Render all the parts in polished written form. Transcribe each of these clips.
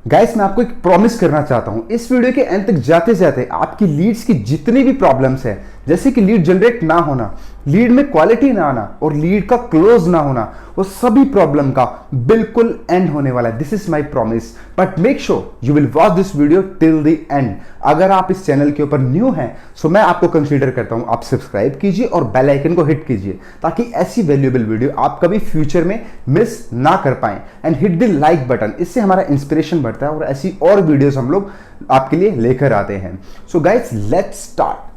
Guys मैं आपको एक प्रॉमिस करना चाहता हूं, इस वीडियो के एंड तक जाते जाते आपकी लीड्स की जितनी भी प्रॉब्लम्स है, जैसे कि लीड जनरेट ना होना, लीड में क्वालिटी ना आना और लीड का क्लोज ना होना, वो सभी प्रॉब्लम का बिल्कुल एंड होने वाला है। This is my promise, but make sure you will watch this video till the end. अगर आप इस चैनल के ऊपर न्यू हैं सो मैं आपको कंसीडर करता हूं आप सब्सक्राइब कीजिए और बेल आइकन को हिट कीजिए ताकि ऐसी वैल्यूएबल वीडियो आप कभी फ्यूचर में मिस ना कर पाएं। And hit the like button, इससे हमारा इंस्पिरेशन बढ़ता है और ऐसी और वीडियोस हम लोग आपके लिए लेकर आते हैं। So guys let's start.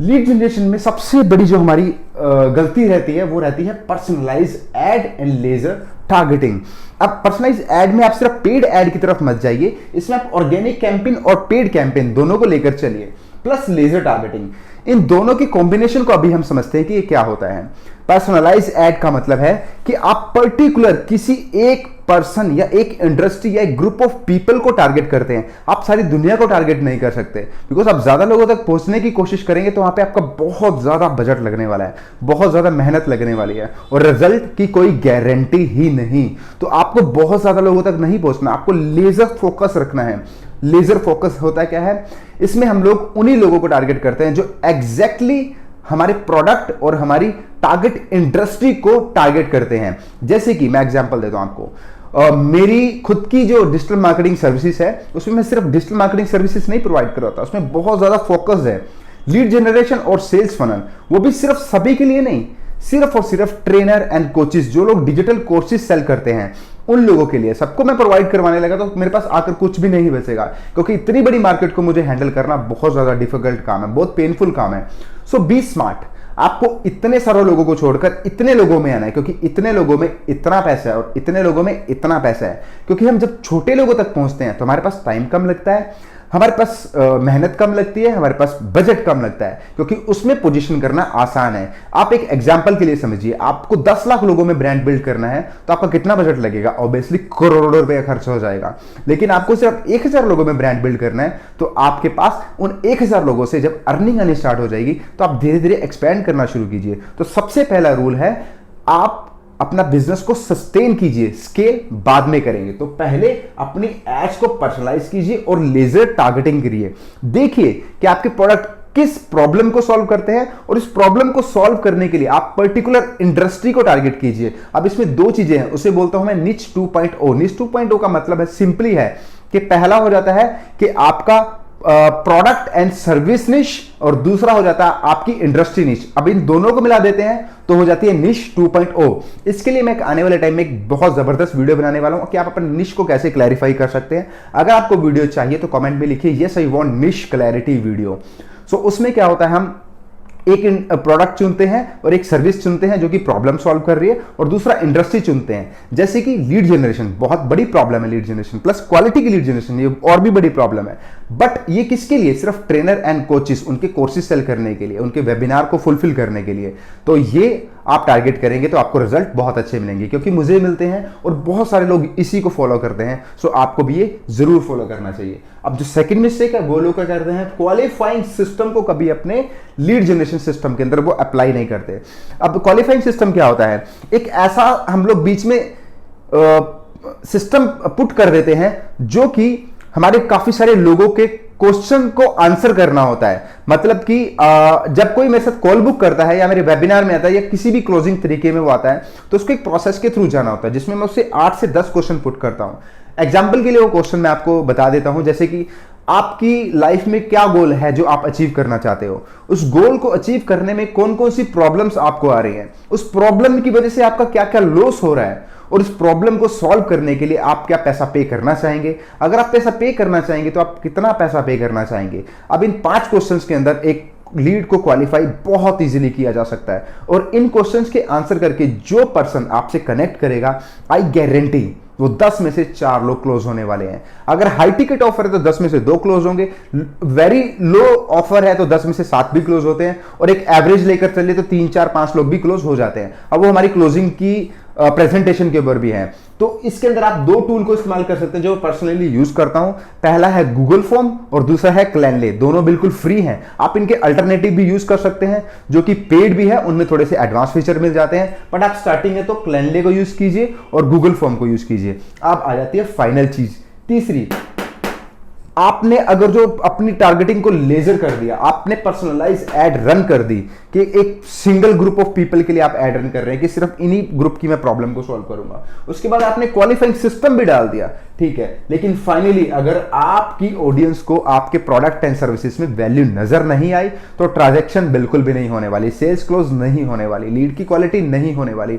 Lead generation में सबसे बड़ी जो हमारी गलती रहती है वो रहती है personalized and laser targeting. अब पर्सनलाइज एड में आप सिर्फ पेड एड की तरफ मत जाइए, इसमें आप ऑर्गेनिक कैंपेन और पेड कैंपेन दोनों को लेकर चलिए, प्लस लेजर टारगेटिंग। इन दोनों की कॉम्बिनेशन को अभी हम समझते हैं कि ये क्या होता है। पर्सनलाइज एड का मतलब है कि आप पर्टिकुलर किसी एक पर्सन या एक इंडस्ट्री या एक ग्रुप ऑफ पीपल को टारगेट करते हैं। आप सारी दुनिया को टारगेट नहीं कर सकते, बिकॉज आप ज्यादा लोगों तक पहुंचने की कोशिश करेंगे तो वहां पे आपका बहुत ज्यादा बजट लगने वाला है, बहुत ज्यादा मेहनत लगने वाली है और रिजल्ट की कोई गारंटी ही नहीं। तो आपको बहुत ज्यादा लोगों तक नहीं पहुंचना, आपको लेजर फोकस रखना है। लेजर फोकस होता है क्या है, इसमें हम लोग उन्हीं लोगों को टारगेट करते हैं जो एग्जैक्टली हमारे प्रोडक्ट और हमारी टारगेट इंडस्ट्री को टारगेट करते हैं। जैसे कि मैं एग्जांपल देता हूं आपको, मेरी खुद की जो डिजिटल मार्केटिंग सर्विसेज है उसमें मैं सिर्फ डिजिटल मार्केटिंग सर्विसेज नहीं प्रोवाइड कर रहा था, उसमें बहुत ज्यादा फोकस है लीड जनरेशन और सेल्स फनल। वो भी सिर्फ सभी के लिए नहीं, सिर्फ और सिर्फ ट्रेनर एंड कोचेस जो लोग डिजिटल कोर्सेज सेल करते हैं उन लोगों के लिए। सबको मैं प्रोवाइड करवाने लगा तो मेरे पास आकर कुछ भी नहीं बचेगा, क्योंकि इतनी बड़ी मार्केट को मुझे हैंडल करना बहुत ज्यादा डिफिकल्ट काम है, बहुत पेनफुल काम है। सो बी स्मार्ट, आपको इतने सारे लोगों को छोड़कर इतने लोगों में आना है, क्योंकि इतने लोगों में इतना पैसा है और इतने लोगों में इतना पैसा है। क्योंकि हम जब छोटे लोगों तक पहुंचते हैं तो हमारे पास टाइम कम लगता है, हमारे पास मेहनत कम लगती है, हमारे पास बजट कम लगता है, क्योंकि उसमें पोजीशन करना आसान है। आप एक एग्जांपल के लिए समझिए, आपको 10 लाख लोगों में ब्रांड बिल्ड करना है तो आपका कितना बजट लगेगा? ऑब्वियसली करोड़ों रुपए खर्च हो जाएगा। लेकिन आपको सिर्फ 1000 लोगों में ब्रांड बिल्ड करना है तो आपके पास उन 1000 लोगों से जब अर्निंग आनी स्टार्ट हो जाएगी तो आप धीरे धीरे एक्सपेंड करना शुरू कीजिए। तो सबसे पहला रूल है, आप अपना बिजनेस को सस्टेन कीजिए, स्केल बाद में करेंगे। तो पहले अपनी एड्स को पर्सनलाइज कीजिए और लेजर टारगेटिंग करिए। देखिए कि आपके प्रोडक्ट किस प्रॉब्लम को सॉल्व करते हैं और इस प्रॉब्लम को सॉल्व करने के लिए आप पर्टिकुलर इंडस्ट्री को टारगेट कीजिए। अब इसमें दो चीजें हैं, उसे बोलता हूं मैं निच 2.0। निच 2.0 का मतलब है सिंपली है कि पहला हो जाता है कि आपका प्रोडक्ट एंड सर्विस निश और दूसरा हो जाता है आपकी इंडस्ट्री निश। अब इन दोनों को मिला देते हैं तो हो जाती है निश 2.0। इसके लिए मैं आने वाले टाइम में एक बहुत जबरदस्त वीडियो बनाने वाला हूं कि आप अपने निश को कैसे क्लैरिफाई कर सकते हैं। अगर आपको वीडियो चाहिए तो कमेंट में लिखिए यस आई वांट निश क्लैरिटी वीडियो। सो उसमें क्या होता है, हम एक प्रोडक्ट चुनते हैं और एक सर्विस चुनते हैं जो कि प्रॉब्लम सॉल्व कर रही है, और दूसरा इंडस्ट्री चुनते हैं। जैसे कि लीड जनरेशन बहुत बड़ी प्रॉब्लम है, लीड जनरेशन प्लस क्वालिटी की लीड जनरेशन ये और भी बड़ी प्रॉब्लम है। बट ये किसके लिए? सिर्फ ट्रेनर एंड कोचेस, उनके कोर्सेज सेल करने के लिए, उनके वेबिनार को फुलफिल करने के लिए। तो ये आप टारगेट करेंगे तो आपको रिजल्ट बहुत अच्छे मिलेंगे, क्योंकि मुझे मिलते हैं और बहुत सारे लोग इसी को फॉलो करते हैं। सो आपको भी ये जरूर फॉलो करना चाहिए। अब जो सेकंड मिस्टेक है वो लोग क्या करते हैं, क्वालिफाइंग सिस्टम को कभी अपने लीड जनरेशन सिस्टम के अंदर वो अप्लाई नहीं करते। अब क्वालिफाइंग सिस्टम क्या होता है, एक ऐसा हम लोग बीच में सिस्टम पुट कर देते हैं जो कि हमारे काफी सारे लोगों के क्वेश्चन को आंसर करना होता है। मतलब कि जब कोई मेरे साथ कॉल बुक करता है या मेरे वेबिनार में आता है या किसी भी क्लोजिंग तरीके में वो आता है तो उसको एक प्रोसेस के थ्रू जाना होता है, जिसमें मैं उससे 8 से 10 क्वेश्चन पुट करता हूं। एग्जाम्पल के लिए वो क्वेश्चन मैं आपको बता देता हूं, जैसे कि आपकी लाइफ में क्या गोल है जो आप अचीव करना चाहते हो, उस गोल को अचीव करने में कौन कौन सी प्रॉब्लम्स आपको आ रही हैं, उस प्रॉब्लम की वजह से आपका क्या क्या लॉस हो रहा है, और इस प्रॉब्लम को सॉल्व करने के लिए आप क्या पैसा पे करना चाहेंगे। अगर आप पैसा पे करना चाहेंगे तो आप कितना पैसा पे करना चाहेंगे। अब इन 5 क्वेश्चंस के अंदर एक लीड को क्वालिफाई बहुत इजीली किया जा सकता है, और इन क्वेश्चंस के आंसर करके जो पर्सन आपसे कनेक्ट करेगा, आई गारंटी वो 10 में से 4 लोग क्लोज होने वाले हैं। अगर हाई टिकट ऑफर है तो 10 में से 2 क्लोज होंगे, वेरी लो ऑफर है तो 10 में से 7 भी क्लोज होते हैं, और एक एवरेज लेकर चलिए तो 3 4 5 लोग भी क्लोज हो जाते हैं। अब वो हमारी क्लोजिंग की प्रेजेंटेशन के ऊपर भी है। तो इसके अंदर आप 2 टूल को इस्तेमाल कर सकते हैं जो पर्सनली यूज करता हूं। पहला है गूगल फॉर्म और दूसरा है क्लैनले। दोनों बिल्कुल फ्री हैं, आप इनके अल्टरनेटिव भी यूज कर सकते हैं जो कि पेड भी है, उनमें थोड़े से एडवांस फीचर मिल जाते हैं। बट आप स्टार्टिंग है तो क्लैनले को यूज कीजिए और गूगल फॉर्म को यूज कीजिए। अब आ जाती है फाइनल चीज तीसरी, आपने अगर जो अपनी टारगेटिंग को लेजर कर दिया, आपने पर्सनलाइज एड रन कर दी कि एक सिंगल ग्रुप ऑफ पीपल के लिए आप एड रन कर रहे हैं कि सिर्फ इन्हीं ग्रुप की मैं प्रॉब्लम को सॉल्व करूंगा, उसके बाद आपने क्वालिफाइंग सिस्टम भी डाल दिया, ठीक है, लेकिन फाइनली अगर आपकी ऑडियंस को आपके प्रोडक्ट एंड सर्विसेज में वैल्यू नजर नहीं आई तो ट्रांजैक्शन बिल्कुल भी नहीं होने वाली, सेल्स क्लोज नहीं होने वाली, लीड की क्वालिटी नहीं होने वाली।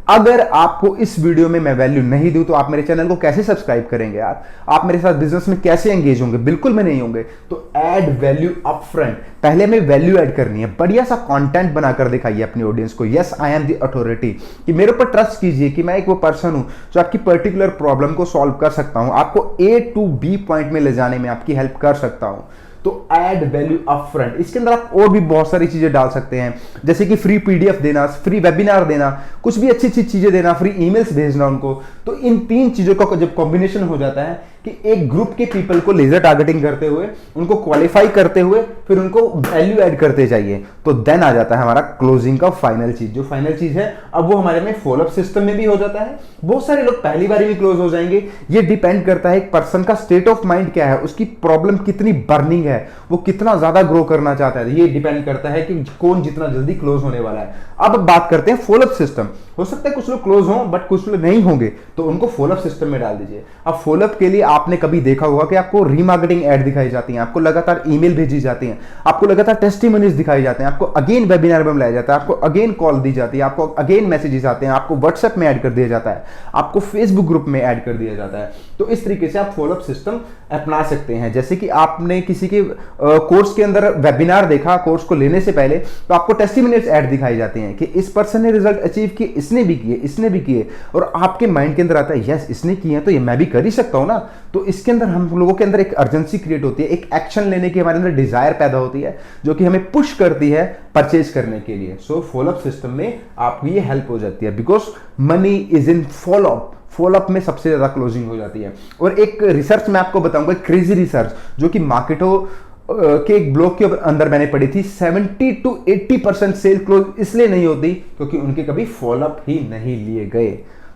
अगर आपको इस वीडियो में मैं वैल्यू नहीं दूं तो आप मेरे चैनल को कैसे सब्सक्राइब करेंगे यार, आप मेरे साथ बिजनेस में कैसे एंगेज होंगे, बिल्कुल में नहीं होंगे। तो ऐड वैल्यू अप फ्रंट, पहले में वैल्यू ऐड करनी है, बढ़िया सा कंटेंट बनाकर दिखाइए अपनी ऑडियंस को, yes I am the authority, कि मेरे ऊपर ट्रस्ट कीजिए कि मैं एक वो पर्सन हूं जो आपकी पर्टिकुलर प्रॉब्लम को सॉल्व कर सकता हूं, आपको A to B पॉइंट में ले जाने में आपकी हेल्प कर सकता हूं। तो ऐड वैल्यू अप फ्रंट, इसके अंदर आप और भी बहुत सारी चीजें डाल सकते हैं, जैसे कि फ्री पीडीएफ देना, फ्री वेबिनार देना, कुछ भी अच्छी अच्छी चीजें देना, फ्री ईमेल्स भेजना उनको। तो इन तीन चीजों का जब कॉम्बिनेशन हो जाता है कि एक ग्रुप के पीपल को लेजर टारगेटिंग करते हुए, उनको क्वालिफाई करते हुए, फिर उनको वैल्यू ऐड करते जाइए, तो देन आ जाता है हमारा क्लोजिंग का फाइनल चीज। जो फाइनल चीज है अब वो हमारे में फॉलोअप सिस्टम में भी हो जाता है। बहुत सारे लोग पहली बार में क्लोज हो जाएंगे, ये डिपेंड करता है एक पर्सन का स्टेट ऑफ माइंड क्या है, उसकी प्रॉब्लम कितनी बर्निंग है, वो कितना ज्यादा ग्रो करना चाहता है, ये डिपेंड करता है कि कौन जितना जल्दी क्लोज होने वाला है। अब बात करते हैं फॉलोअप सिस्टम। हो सकता है कुछ लोग क्लोज हों बट कुछ लोग नहीं होंगे, तो उनको फॉलोअप सिस्टम में डाल दीजिए। अब फॉलोअप के लिए आपने कभी देखा होगा कि आपको रीमार्केटिंग ऐड दिखाई जाती हैं, आपको लगातार ईमेल भेजी जाती हैं, आपको लगातार टेस्टिमोनीज दिखाई जाते हैं, आपको अगेन वेबिनार में बुलाया जाता है, आपको अगेन कॉल दी जाती है, आपको अगेन मैसेजेस आते हैं, आपको व्हाट्सएप में ऐड कर दिया जाता है, आपको फेसबुक ग्रुप में ऐड कर दिया जाता है। तो इस तरीके से आप फॉलोअप सिस्टम अपना सकते हैं। जैसे कि आपने किसी के कोर्स के अंदर वेबिनार देखा, कोर्स को लेने से पहले तो आपको टेस्टिमोनियल्स ऐड दिखाई जाते हैं कि इस पर्सन ने रिजल्ट अचीव किए, इसने भी किए, इसने भी किए, और आपके माइंड के अंदर आता है यस इसने किए हैं तो ये मैं भी कर ही सकता हूं ना। तो इसके अंदर हम लोगों के अंदर एक अर्जेंसी क्रिएट होती है, एक एक्शन लेने की हमारे अंदर डिजायर पैदा होती है जो कि हमें पुश करती है परचेज करने के लिए। सो फॉलोअप सिस्टम में आपकी ये हेल्प हो जाती है, because money is in follow up. Follow up में सबसे ज्यादा क्लोजिंग हो जाती है। और एक रिसर्च मैं आपको बताऊंगा, क्रेजी रिसर्च जो कि मार्केटो के एक ब्लॉग के अंदर मैंने पढ़ी थी, 70 to 80% सेल क्लोज इसलिए नहीं होती क्योंकि उनके कभी फॉलोअप ही नहीं लिए गए।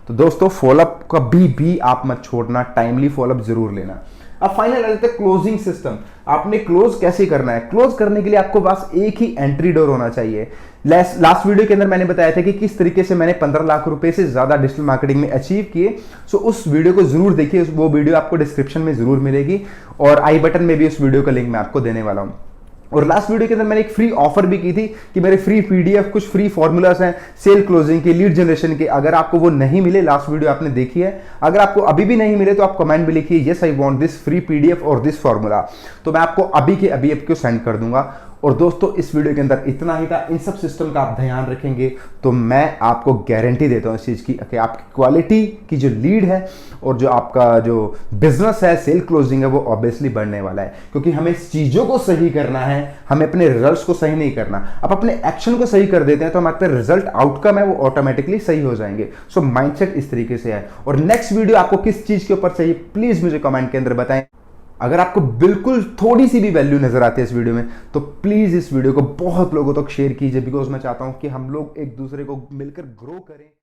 तो दोस्तों फॉलोअप कभी भी आप मत छोड़ना, टाइमली फॉलोअप जरूर लेना। अब फाइनल आ जाता है क्लोजिंग सिस्टम। आपने क्लोज कैसे करना है? क्लोज करने के लिए आपको पास एक ही एंट्री डोर होना चाहिए। लास्ट वीडियो के अंदर मैंने बताया था कि किस तरीके से मैंने 15 लाख रुपए से ज्यादा डिजिटल मार्केटिंग में अचीव किए। सो उस वीडियो को जरूर देखिए, वो वीडियो आपको डिस्क्रिप्शन में जरूर मिलेगी और आई बटन में भी उस वीडियो का लिंक मैं आपको देने वाला हूं। और लास्ट वीडियो के अंदर मैंने एक फ्री ऑफर भी की थी कि मेरे फ्री पीडीएफ कुछ फ्री फॉर्मूलास हैं सेल क्लोजिंग के, लीड जनरेशन के। अगर आपको वो नहीं मिले, लास्ट वीडियो आपने देखी है, अगर आपको अभी भी नहीं मिले तो आप कमेंट में लिखिए yes I want this free PDF और दिस फॉर्मूला, तो मैं आपको अभी के अभी आपको सेंड कर दूंगा। और दोस्तों इस वीडियो के अंदर इतना ही था। इन सब सिस्टम का आप ध्यान रखेंगे तो मैं आपको गारंटी देता हूं इस चीज की कि आपकी क्वालिटी की जो लीड है और जो आपका जो बिजनेस है, सेल क्लोजिंग है, वो ऑब्वियसली बढ़ने वाला है। क्योंकि हमें चीजों को सही करना है, हमें अपने रिजल्ट्स को सही नहीं करना। आप अपने एक्शन को सही कर देते हैं तो हमारे रिजल्ट आउटकम है वो ऑटोमेटिकली सही हो जाएंगे। सो माइंडसेट इस तरीके से है। और नेक्स्ट वीडियो आपको किस चीज के ऊपर चाहिए प्लीज मुझे कमेंट के अंदर बताएं। अगर आपको बिल्कुल थोड़ी सी भी वैल्यू नजर आती है इस वीडियो में तो प्लीज इस वीडियो को बहुत लोगों तक शेयर कीजिए, बिकॉज मैं चाहता हूं कि हम लोग एक दूसरे को मिलकर ग्रो करें।